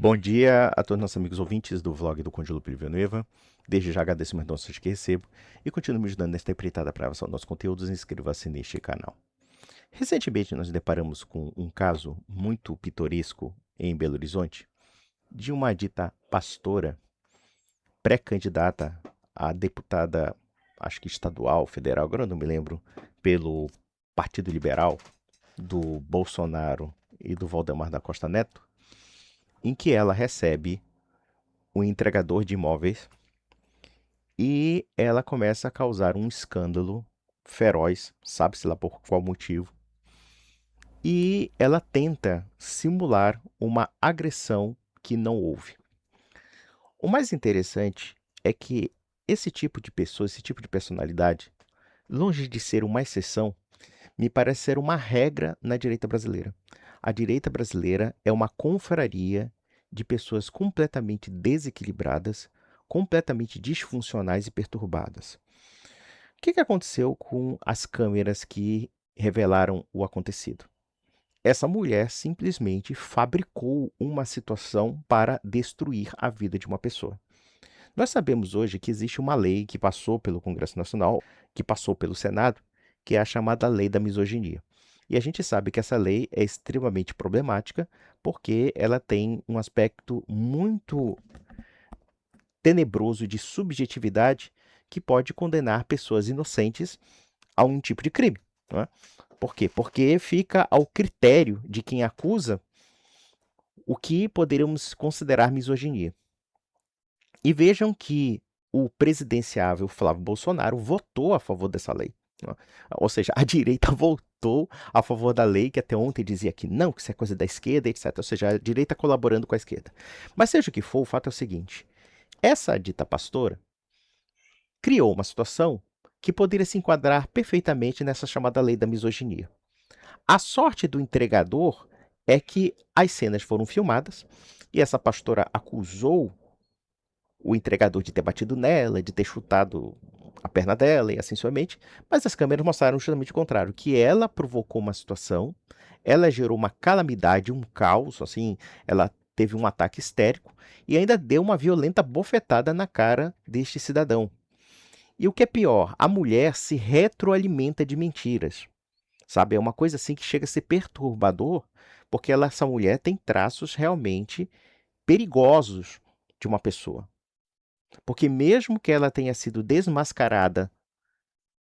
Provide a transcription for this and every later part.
Bom dia a todos nossos amigos ouvintes do vlog do Conde Lupe Villanueva. Desde já agradeço mais doações que recebo e continuo me ajudando nesta empreitada para avançar nossos conteúdos. Inscreva-se neste canal. Recentemente nós nos deparamos com um caso muito pitoresco em Belo Horizonte de uma dita pastora pré-candidata a deputada, acho que estadual, federal, agora eu não me lembro, pelo Partido Liberal do Bolsonaro e do Valdemar da Costa Neto, em que ela recebe um entregador de imóveis e ela começa a causar um escândalo feroz, sabe-se lá por qual motivo, e ela tenta simular uma agressão que não houve. O mais interessante é que esse tipo de pessoa, esse tipo de personalidade, longe de ser uma exceção, me parece ser uma regra na direita brasileira. A direita brasileira é uma confraria de pessoas completamente desequilibradas, completamente disfuncionais e perturbadas. O que aconteceu com as câmeras que revelaram o acontecido? Essa mulher simplesmente fabricou uma situação para destruir a vida de uma pessoa. Nós sabemos hoje que existe uma lei que passou pelo Congresso Nacional, que passou pelo Senado, que é a chamada Lei da Misoginia. E a gente sabe que essa lei é extremamente problemática porque ela tem um aspecto muito tenebroso de subjetividade que pode condenar pessoas inocentes a um tipo de crime. Não é? Por quê? Porque fica ao critério de quem acusa o que poderíamos considerar misoginia. E vejam que o presidenciável Flávio Bolsonaro votou a favor dessa lei. Né? Ou seja, a direita votou a favor da lei que até ontem dizia que não, que isso é coisa da esquerda, etc. Ou seja, a direita colaborando com a esquerda. Mas seja o que for, o fato é o seguinte: essa dita pastora criou uma situação que poderia se enquadrar perfeitamente nessa chamada lei da misoginia. A sorte do entregador é que as cenas foram filmadas e essa pastora acusou o entregador de ter batido nela, de ter chutado a perna dela e assim sucessivamente, mas as câmeras mostraram justamente o contrário, que ela provocou uma situação, ela gerou uma calamidade, um caos, assim, ela teve um ataque histérico e ainda deu uma violenta bofetada na cara deste cidadão. E o que é pior, a mulher se retroalimenta de mentiras. Sabe, é uma coisa assim que chega a ser perturbador, porque essa mulher tem traços realmente perigosos de uma pessoa. Porque mesmo que ela tenha sido desmascarada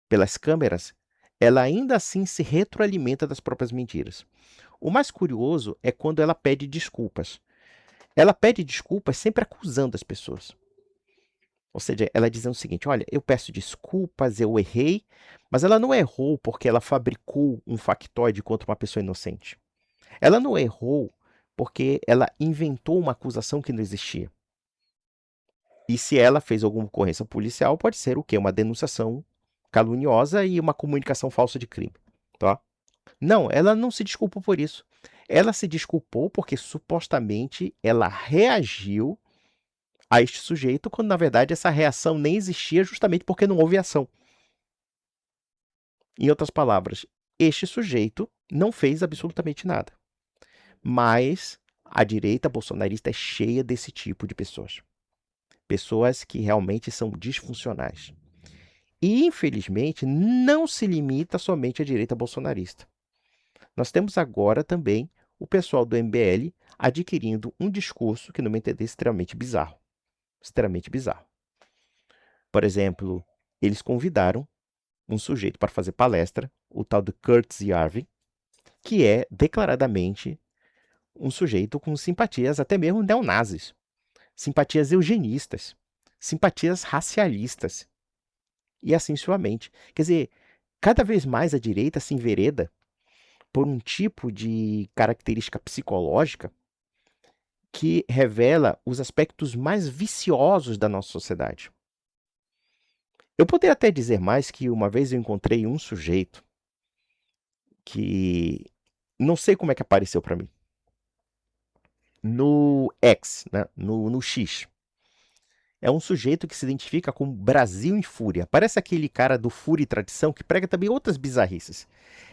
pelas câmeras, ela ainda assim se retroalimenta das próprias mentiras. O mais curioso é quando ela pede desculpas. Ela pede desculpas sempre acusando as pessoas. Ou seja, ela dizendo o seguinte: olha, eu peço desculpas, eu errei, mas ela não errou porque ela fabricou um factoide contra uma pessoa inocente. Ela não errou porque ela inventou uma acusação que não existia. E se ela fez alguma ocorrência policial, pode ser o quê? Uma denunciação caluniosa e uma comunicação falsa de crime, tá? Não, ela não se desculpou por isso. Ela se desculpou porque supostamente ela reagiu a este sujeito, quando na verdade essa reação nem existia justamente porque não houve ação. Em outras palavras, este sujeito não fez absolutamente nada. Mas a direita bolsonarista é cheia desse tipo de pessoas. Pessoas que realmente são disfuncionais. E, infelizmente, não se limita somente à direita bolsonarista. Nós temos agora também o pessoal do MBL adquirindo um discurso que, no meu entender, é extremamente bizarro. Extremamente bizarro. Por exemplo, eles convidaram um sujeito para fazer palestra, o tal de Kurtz Yarvin, que é declaradamente um sujeito com simpatias até mesmo neonazis, simpatias eugenistas, simpatias racialistas e assim sucessivamente. Quer dizer, cada vez mais a direita se envereda por um tipo de característica psicológica que revela os aspectos mais viciosos da nossa sociedade. Eu poderia até dizer mais que uma vez eu encontrei um sujeito que não sei como é que apareceu para mim. No X, né? no X. É um sujeito que se identifica com Brasil em Fúria. Parece aquele cara do Fúria e Tradição que prega também outras bizarrices.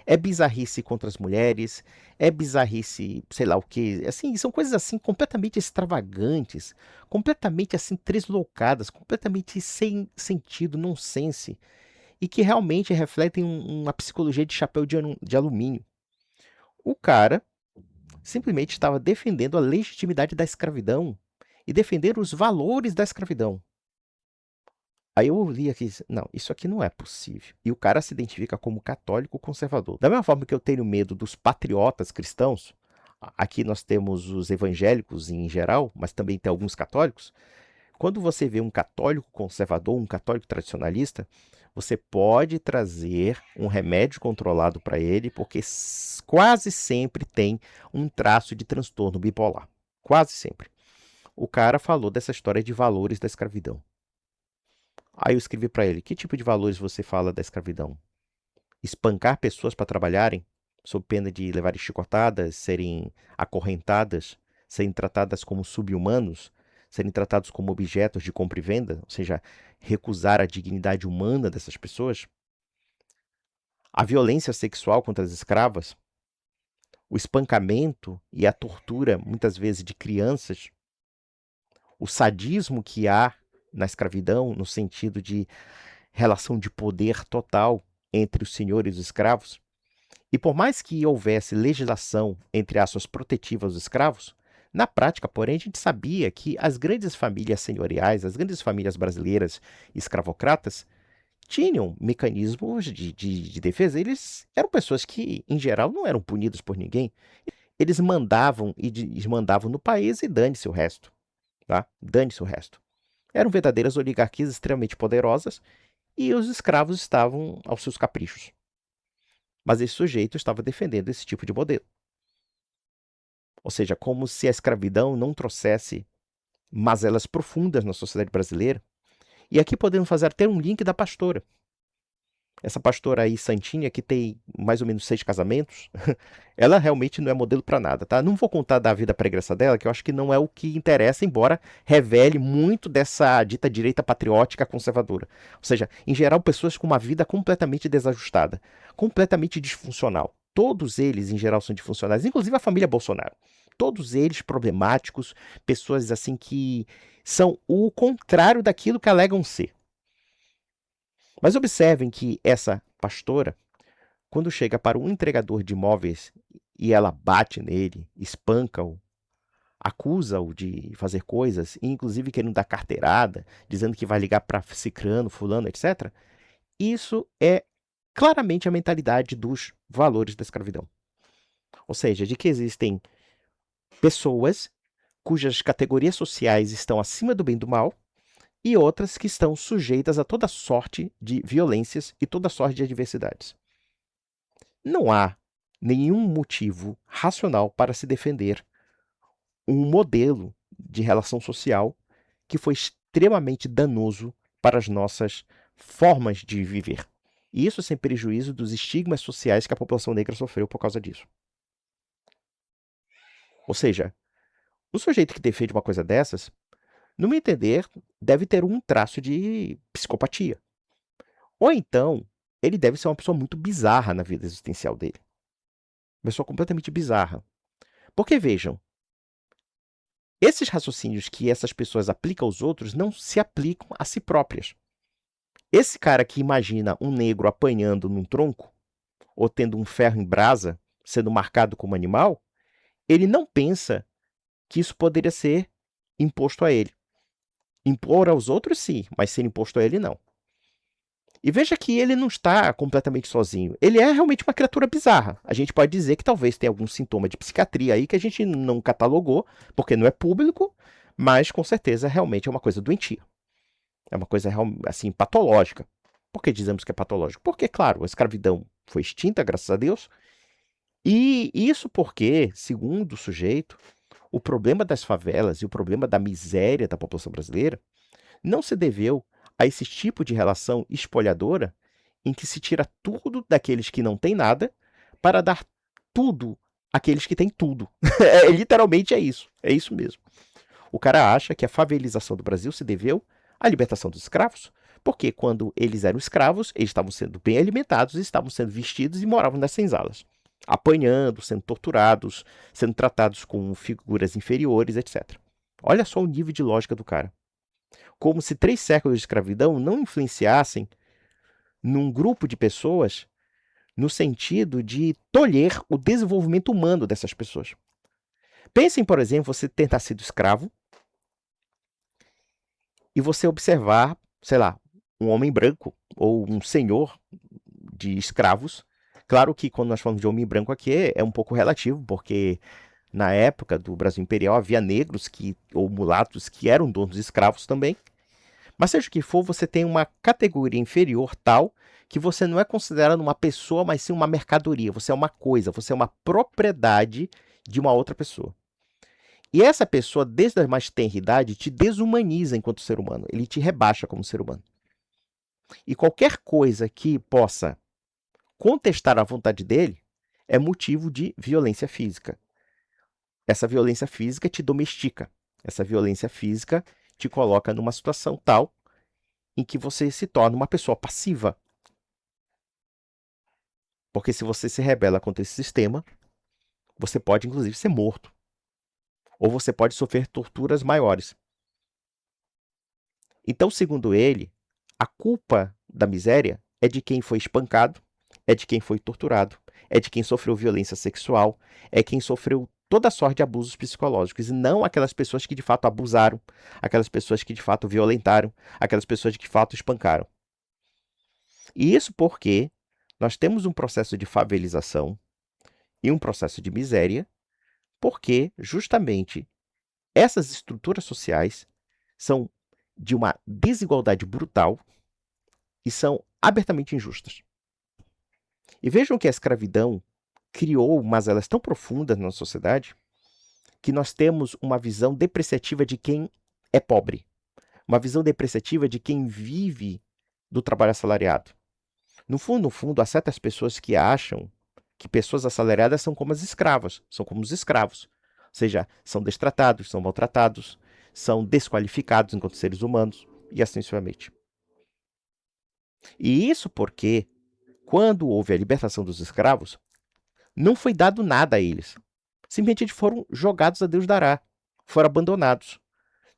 É bizarrice contra as mulheres, é bizarrice, sei lá o quê. Assim, são coisas assim completamente extravagantes, completamente assim tresloucadas, completamente sem sentido, nonsense, e que realmente refletem uma psicologia de chapéu de alumínio. O cara simplesmente estava defendendo a legitimidade da escravidão e defender os valores da escravidão. Aí eu li aqui, não, isso aqui não é possível. E o cara se identifica como católico conservador. Da mesma forma que eu tenho medo dos patriotas cristãos, aqui nós temos os evangélicos em geral, mas também tem alguns católicos. Quando você vê um católico conservador, um católico tradicionalista, você pode trazer um remédio controlado para ele, porque quase sempre tem um traço de transtorno bipolar. Quase sempre. O cara falou dessa história de valores da escravidão. Aí eu escrevi para ele: que tipo de valores você fala da escravidão? Espancar pessoas para trabalharem, sob pena de levarem chicotadas, serem acorrentadas, serem tratadas como sub-humanos, serem tratados como objetos de compra e venda, ou seja, recusar a dignidade humana dessas pessoas? A violência sexual contra as escravas, o espancamento e a tortura, muitas vezes, de crianças, o sadismo que há na escravidão, no sentido de relação de poder total entre os senhores e os escravos. E por mais que houvesse legislação, entre aspas, protetiva aos escravos, na prática, porém, a gente sabia que as grandes famílias senhoriais, as grandes famílias brasileiras escravocratas, tinham mecanismos de defesa. Eles eram pessoas que, em geral, não eram punidos por ninguém. Eles mandavam e desmandavam no país e dane-se o resto. Tá? Dane-se o resto. Eram verdadeiras oligarquias extremamente poderosas e os escravos estavam aos seus caprichos. Mas esse sujeito estava defendendo esse tipo de modelo. Ou seja, como se a escravidão não trouxesse mazelas profundas na sociedade brasileira. E aqui podemos fazer até um link da pastora. Essa pastora aí, Santinha, que tem mais ou menos 6 casamentos, ela realmente não é modelo para nada, tá? Não vou contar da vida pregressa dela, que eu acho que não é o que interessa, embora revele muito dessa dita direita patriótica conservadora. Ou seja, em geral, pessoas com uma vida completamente desajustada, completamente disfuncional. Todos eles, em geral, são disfuncionais, inclusive a família Bolsonaro. Todos eles problemáticos, pessoas assim que são o contrário daquilo que alegam ser. Mas observem que essa pastora, quando chega para um entregador de imóveis e ela bate nele, espanca-o, acusa-o de fazer coisas, inclusive querendo dar carteirada, dizendo que vai ligar para cicrano, fulano, etc., isso é claramente a mentalidade dos valores da escravidão. Ou seja, de que existem pessoas cujas categorias sociais estão acima do bem e do mal, e outras que estão sujeitas a toda sorte de violências e toda sorte de adversidades. Não há nenhum motivo racional para se defender um modelo de relação social que foi extremamente danoso para as nossas formas de viver. E isso sem prejuízo dos estigmas sociais que a população negra sofreu por causa disso. Ou seja, um sujeito que defende uma coisa dessas, no meu entender, deve ter um traço de psicopatia. Ou então, ele deve ser uma pessoa muito bizarra na vida existencial dele. Uma pessoa completamente bizarra. Porque vejam, esses raciocínios que essas pessoas aplicam aos outros não se aplicam a si próprias. Esse cara que imagina um negro apanhando num tronco, ou tendo um ferro em brasa, sendo marcado como animal, ele não pensa que isso poderia ser imposto a ele. Impor aos outros, sim, mas ser imposto a ele, não. E veja que ele não está completamente sozinho. Ele é realmente uma criatura bizarra. A gente pode dizer que talvez tenha algum sintoma de psiquiatria aí que a gente não catalogou, porque não é público, mas com certeza realmente é uma coisa doentia. É uma coisa assim patológica. Por que dizemos que é patológico? Porque, claro, a escravidão foi extinta, graças a Deus. E isso porque, segundo o sujeito, o problema das favelas e o problema da miséria da população brasileira não se deveu a esse tipo de relação espolhadora em que se tira tudo daqueles que não têm nada para dar tudo àqueles que têm tudo. Literalmente é isso. É isso mesmo. O cara acha que a favelização do Brasil se deveu A libertação dos escravos, porque quando eles eram escravos, eles estavam sendo bem alimentados, estavam sendo vestidos e moravam nas senzalas, apanhando, sendo torturados, sendo tratados como figuras inferiores, etc. Olha só o nível de lógica do cara. Como se 3 séculos de escravidão não influenciassem num grupo de pessoas no sentido de tolher o desenvolvimento humano dessas pessoas. Pensem, por exemplo, você tentar ser escravo e você observar, sei lá, um homem branco ou um senhor de escravos. Claro que quando nós falamos de homem branco aqui é um pouco relativo, porque na época do Brasil Imperial havia negros ou mulatos que eram donos de escravos também. Mas seja o que for, você tem uma categoria inferior tal que você não é considerado uma pessoa, mas sim uma mercadoria. Você é uma coisa, você é uma propriedade de uma outra pessoa. E essa pessoa, desde a mais tenra idade, te desumaniza enquanto ser humano. Ele te rebaixa como ser humano. E qualquer coisa que possa contestar a vontade dele é motivo de violência física. Essa violência física te domestica. Essa violência física te coloca numa situação tal em que você se torna uma pessoa passiva. Porque se você se rebela contra esse sistema, você pode inclusive ser morto. Ou você pode sofrer torturas maiores. Então, segundo ele, a culpa da miséria é de quem foi espancado, é de quem foi torturado, é de quem sofreu violência sexual, é quem sofreu toda sorte de abusos psicológicos, e não aquelas pessoas que de fato abusaram, aquelas pessoas que de fato violentaram, aquelas pessoas que de fato espancaram. E isso porque nós temos um processo de favelização e um processo de miséria, porque justamente essas estruturas sociais são de uma desigualdade brutal e são abertamente injustas. E vejam que a escravidão criou mazelas tão profundas na sociedade que nós temos uma visão depreciativa de quem é pobre, uma visão depreciativa de quem vive do trabalho assalariado. No fundo, há certas pessoas que acham que pessoas assalariadas são como as escravas, são como os escravos. Ou seja, são destratados, são maltratados, são desqualificados enquanto seres humanos, e assim sucessivamente. E isso porque, quando houve a libertação dos escravos, não foi dado nada a eles. Simplesmente eles foram jogados a Deus dará, foram abandonados.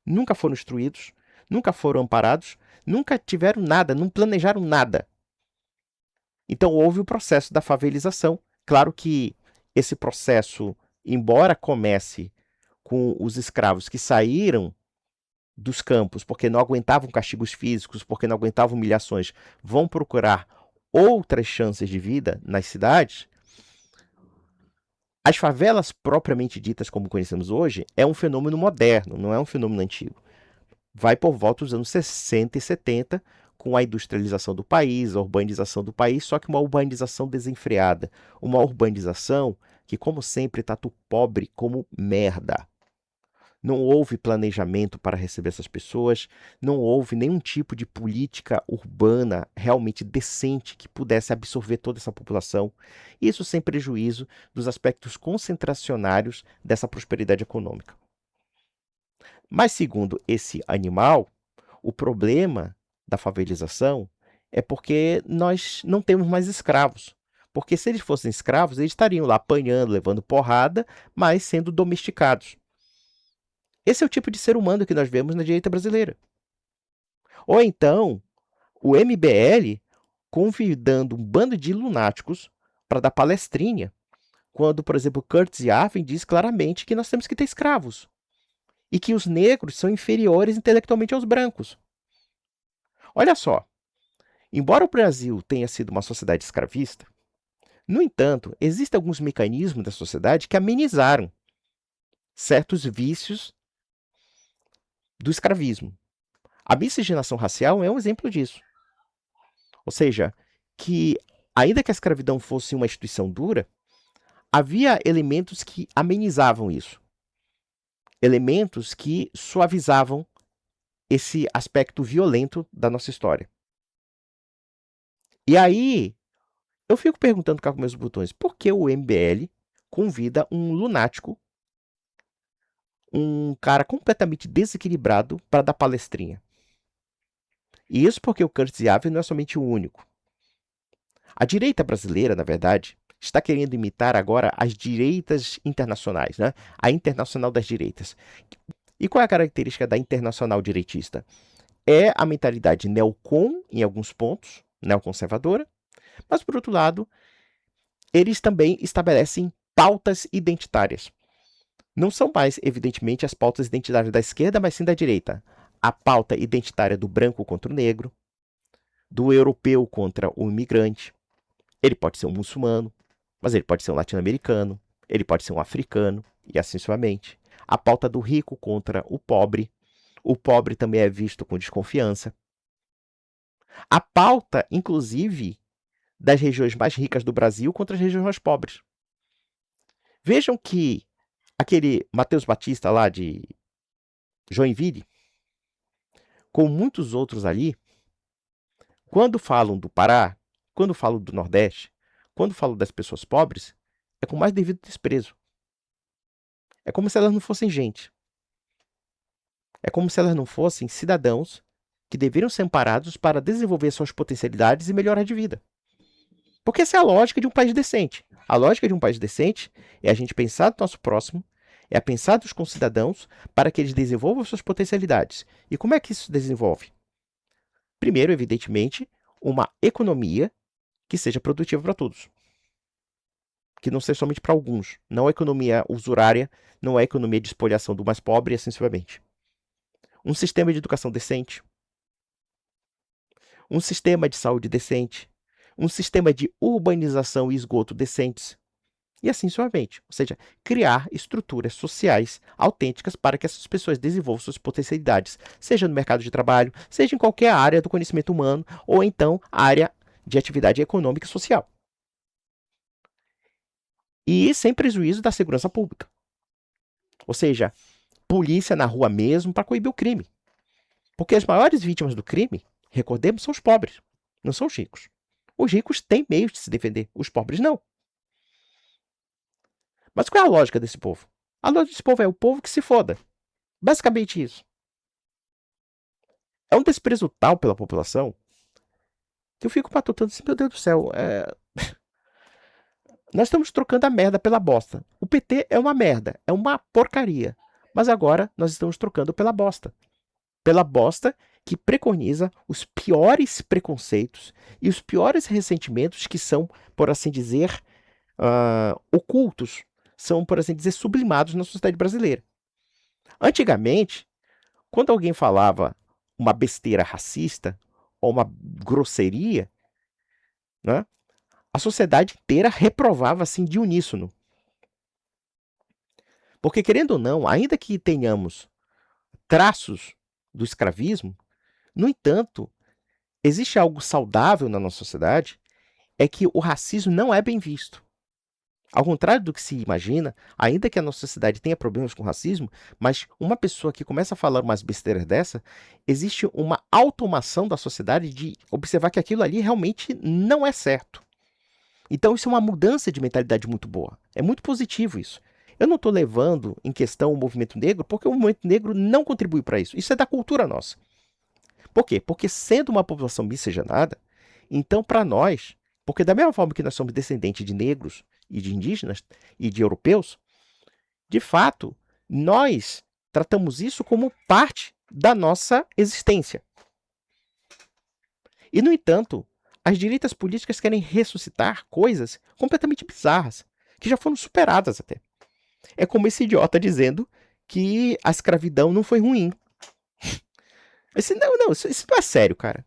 Nunca foram instruídos, nunca foram amparados, nunca tiveram nada, não planejaram nada. Então houve o processo da favelização. Claro que esse processo, embora comece com os escravos que saíram dos campos porque não aguentavam castigos físicos, porque não aguentavam humilhações, vão procurar outras chances de vida nas cidades. As favelas propriamente ditas como conhecemos hoje é um fenômeno moderno, não é um fenômeno antigo. Vai por volta dos anos 60 e 70, com a industrialização do país, a urbanização do país, só que uma urbanização desenfreada, uma urbanização que, como sempre, trata o pobre como merda. Não houve planejamento para receber essas pessoas, não houve nenhum tipo de política urbana realmente decente que pudesse absorver toda essa população, isso sem prejuízo dos aspectos concentracionários dessa prosperidade econômica. Mas, segundo esse animal, o problema da favelização é porque nós não temos mais escravos. Porque se eles fossem escravos, eles estariam lá apanhando, levando porrada, mas sendo domesticados. Esse é o tipo de ser humano que nós vemos na direita brasileira. Ou então, o MBL convidando um bando de lunáticos para dar palestrinha, quando, por exemplo, Curtis Yarvin diz claramente que nós temos que ter escravos e que os negros são inferiores intelectualmente aos brancos. Olha só, embora o Brasil tenha sido uma sociedade escravista, no entanto, existem alguns mecanismos da sociedade que amenizaram certos vícios do escravismo. A miscigenação racial é um exemplo disso. Ou seja, que ainda que a escravidão fosse uma instituição dura, havia elementos que amenizavam isso. Elementos que suavizavam esse aspecto violento da nossa história. E aí, eu fico perguntando cá com meus botões, por que o MBL convida um lunático, um cara completamente desequilibrado, para dar palestrinha? E isso porque o Curtis Yarvin não é somente o único. A direita brasileira, na verdade, está querendo imitar agora as direitas internacionais, né? A internacional das direitas. E qual é a característica da internacional direitista? É a mentalidade neocon, em alguns pontos, neoconservadora, mas, por outro lado, eles também estabelecem pautas identitárias. Não são mais, evidentemente, as pautas identitárias da esquerda, mas sim da direita. A pauta identitária do branco contra o negro, do europeu contra o imigrante. Ele pode ser um muçulmano, mas ele pode ser um latino-americano, ele pode ser um africano, e assim suavemente. A pauta do rico contra o pobre. O pobre também é visto com desconfiança. A pauta, inclusive, das regiões mais ricas do Brasil contra as regiões mais pobres. Vejam que aquele Matheus Batista lá de Joinville, com muitos outros ali, quando falam do Pará, quando falam do Nordeste, quando falam das pessoas pobres, é com mais devido desprezo. É como se elas não fossem gente. É como se elas não fossem cidadãos que deveriam ser amparados para desenvolver suas potencialidades e melhorar de vida. Porque essa é a lógica de um país decente. A lógica de um país decente é a gente pensar no nosso próximo, é a pensar nos concidadãos para que eles desenvolvam suas potencialidades. E como é que isso se desenvolve? Primeiro, evidentemente, uma economia que seja produtiva para todos. Que não seja somente para alguns. Não a economia usurária, não a economia de espoliação do mais pobre e assim sucessivamente. Um sistema de educação decente. Um sistema de saúde decente. Um sistema de urbanização e esgoto decentes. E assim suavemente. Ou seja, criar estruturas sociais autênticas para que essas pessoas desenvolvam suas potencialidades, seja no mercado de trabalho, seja em qualquer área do conhecimento humano, ou então área de atividade econômica e social. E sem prejuízo da segurança pública. Ou seja, polícia na rua mesmo para coibir o crime. Porque as maiores vítimas do crime, recordemos, são os pobres, não são os ricos. Os ricos têm meios de se defender, os pobres não. Mas qual é a lógica desse povo? A lógica desse povo é o povo que se foda. Basicamente isso. É um desprezo tal pela população que eu fico matutando assim, meu Deus do céu, nós estamos trocando a merda pela bosta. O PT é uma merda, é uma porcaria. Mas agora nós estamos trocando pela bosta. Pela bosta que preconiza os piores preconceitos e os piores ressentimentos que são, por assim dizer, ocultos, são, por assim dizer, sublimados na sociedade brasileira. Antigamente, quando alguém falava uma besteira racista ou uma grosseria, né, a sociedade inteira reprovava assim de uníssono. Porque, querendo ou não, ainda que tenhamos traços do escravismo, no entanto, existe algo saudável na nossa sociedade, é que o racismo não é bem visto. Ao contrário do que se imagina, ainda que a nossa sociedade tenha problemas com racismo, mas uma pessoa que começa a falar umas besteiras dessa, existe uma automação da sociedade de observar que aquilo ali realmente não é certo. Então isso é uma mudança de mentalidade muito boa. É muito positivo isso. Eu não estou levando em questão o movimento negro, porque o movimento negro não contribui para isso. Isso é da cultura nossa. Por quê? Porque sendo uma população miscigenada, então para nós, porque da mesma forma que nós somos descendentes de negros e de indígenas e de europeus, de fato, nós tratamos isso como parte da nossa existência. E, no entanto, as direitas políticas querem ressuscitar coisas completamente bizarras, que já foram superadas até. É como esse idiota dizendo que a escravidão não foi ruim. Isso não é sério, cara.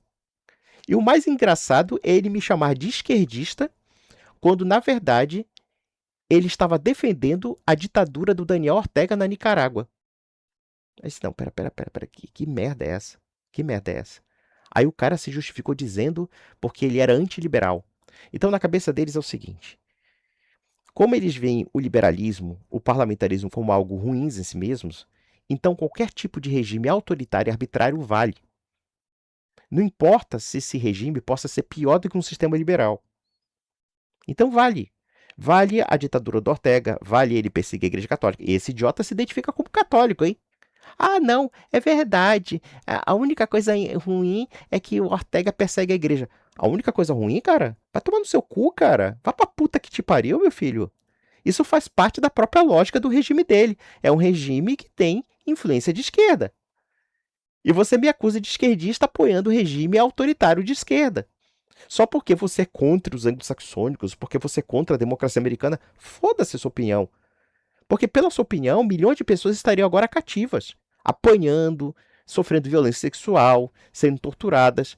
E o mais engraçado é ele me chamar de esquerdista, quando, na verdade, ele estava defendendo a ditadura do Daniel Ortega na Nicarágua. Eu disse, não, pera, que merda é essa? Que merda é essa? Aí o cara se justificou dizendo porque ele era antiliberal. Então, na cabeça deles é o seguinte: como eles veem o liberalismo, o parlamentarismo como algo ruins em si mesmos, então qualquer tipo de regime autoritário e arbitrário vale. Não importa se esse regime possa ser pior do que um sistema liberal. Então vale. Vale a ditadura do Ortega, vale ele perseguir a Igreja Católica. E esse idiota se identifica como católico, hein? Ah, não, é verdade. A única coisa ruim é que o Ortega persegue a igreja. A única coisa ruim, cara? Vai tomar no seu cu, cara. Vá pra puta que te pariu, meu filho. Isso faz parte da própria lógica do regime dele. É um regime que tem influência de esquerda. E você me acusa de esquerdista apoiando o regime autoritário de esquerda. Só porque você é contra os anglo-saxônicos, porque você é contra a democracia americana, foda-se a sua opinião. Porque, pela sua opinião, milhões de pessoas estariam agora cativas, apanhando, sofrendo violência sexual, sendo torturadas.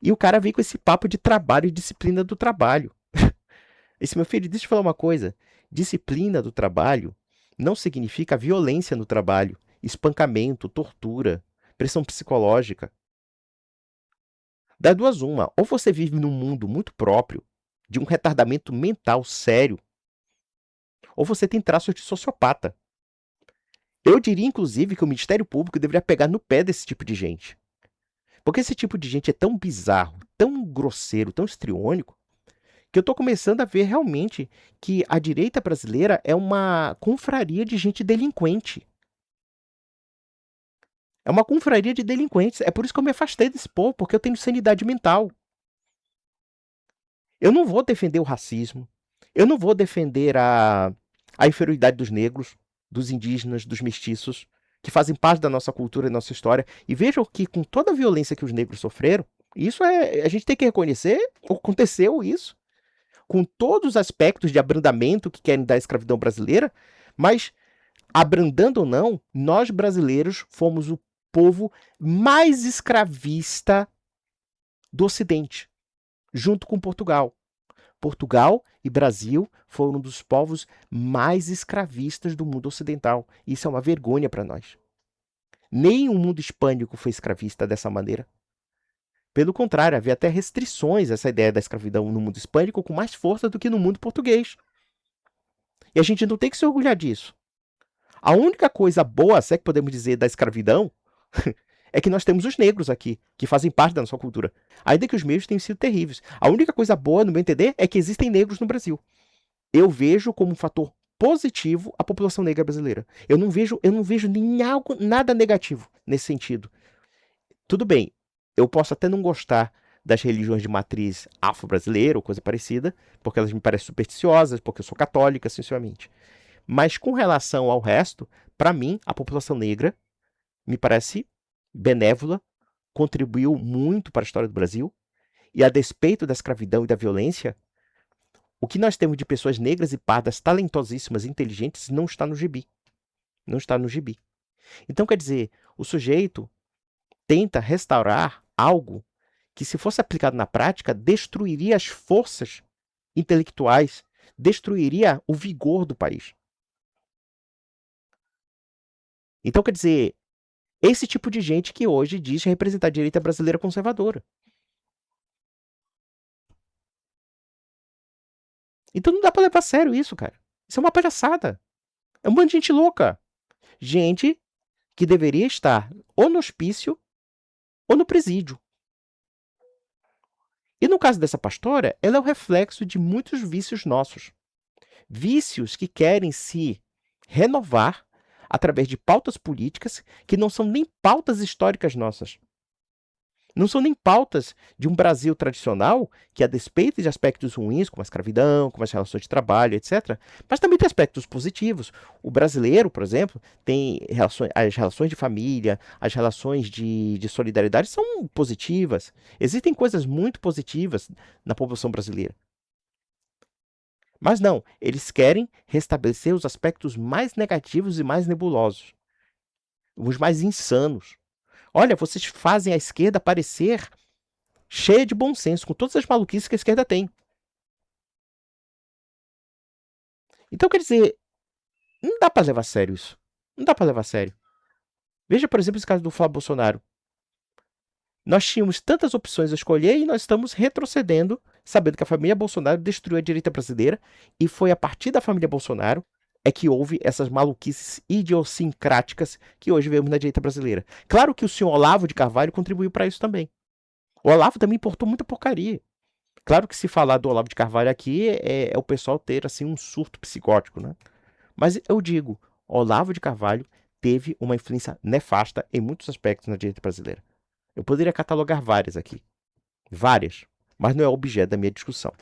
E o cara vem com esse papo de trabalho e disciplina do trabalho. Esse meu filho, deixa eu falar uma coisa. Disciplina do trabalho não significa violência no trabalho, espancamento, tortura, pressão psicológica. Das duas, uma. Ou você vive num mundo muito próprio, de um retardamento mental sério, ou você tem traços de sociopata. Eu diria, inclusive, que o Ministério Público deveria pegar no pé desse tipo de gente. Porque esse tipo de gente é tão bizarro, tão grosseiro, tão estriônico, que eu estou começando a ver realmente que a direita brasileira é uma confraria de gente delinquente. É uma confraria de delinquentes. É por isso que eu me afastei desse povo, porque eu tenho sanidade mental. Eu não vou defender o racismo. Eu não vou defender a inferioridade dos negros, dos indígenas, dos mestiços, que fazem parte da nossa cultura e nossa história. E vejam que, com toda a violência que os negros sofreram, isso é. A gente tem que reconhecer, aconteceu isso, com todos os aspectos de abrandamento que querem dar à escravidão brasileira, mas, abrandando ou não, nós brasileiros fomos o povo mais escravista do Ocidente, junto com Portugal. Portugal e Brasil foram um dos povos mais escravistas do mundo ocidental. Isso é uma vergonha para nós. Nem o mundo hispânico foi escravista dessa maneira. Pelo contrário, havia até restrições a essa ideia da escravidão no mundo hispânico com mais força do que no mundo português. E a gente não tem que se orgulhar disso. A única coisa boa, se é que podemos dizer, da escravidão é que nós temos os negros aqui, que fazem parte da nossa cultura. Ainda que os meios tenham sido terríveis. A única coisa boa, no meu entender, é que existem negros no Brasil. Eu vejo como um fator positivo a população negra brasileira. Eu não vejo nem algo, nada negativo nesse sentido. Tudo bem, eu posso até não gostar das religiões de matriz afro-brasileira ou coisa parecida, porque elas me parecem supersticiosas, porque eu sou católica, sinceramente. Mas com relação ao resto, para mim, a população negra me parece benévola, contribuiu muito para a história do Brasil, e a despeito da escravidão e da violência, o que nós temos de pessoas negras e pardas talentosíssimas, inteligentes, não está no gibi. Não está no gibi. Então, quer dizer, o sujeito tenta restaurar algo que, se fosse aplicado na prática, destruiria as forças intelectuais, destruiria o vigor do país. Então, quer dizer, esse tipo de gente que hoje diz representar a direita brasileira conservadora. Então não dá pra levar a sério isso, cara. Isso é uma palhaçada. É um bando de gente louca. Gente que deveria estar ou no hospício ou no presídio. E no caso dessa pastora, ela é o reflexo de muitos vícios nossos. Vícios que querem se renovar através de pautas políticas que não são nem pautas históricas nossas. Não são nem pautas de um Brasil tradicional, que a despeito de aspectos ruins, como a escravidão, como as relações de trabalho, etc., mas também tem aspectos positivos. O brasileiro, por exemplo, tem as relações de família, as relações de solidariedade são positivas. Existem coisas muito positivas na população brasileira. Mas não, eles querem restabelecer os aspectos mais negativos e mais nebulosos, os mais insanos. Olha, vocês fazem a esquerda parecer cheia de bom senso, com todas as maluquices que a esquerda tem. Então, quer dizer, não dá pra levar a sério isso. Não dá pra levar a sério. Veja, por exemplo, esse caso do Flávio Bolsonaro. Nós tínhamos tantas opções a escolher e nós estamos retrocedendo, sabendo que a família Bolsonaro destruiu a direita brasileira e foi a partir da família Bolsonaro é que houve essas maluquices idiosincráticas que hoje vemos na direita brasileira. Claro que o senhor Olavo de Carvalho contribuiu para isso também. O Olavo também importou muita porcaria. Claro que se falar do Olavo de Carvalho aqui é o pessoal ter assim um surto psicótico, né? Mas eu digo, Olavo de Carvalho teve uma influência nefasta em muitos aspectos na direita brasileira. Eu poderia catalogar várias aqui. Várias. Mas não é objeto da minha discussão.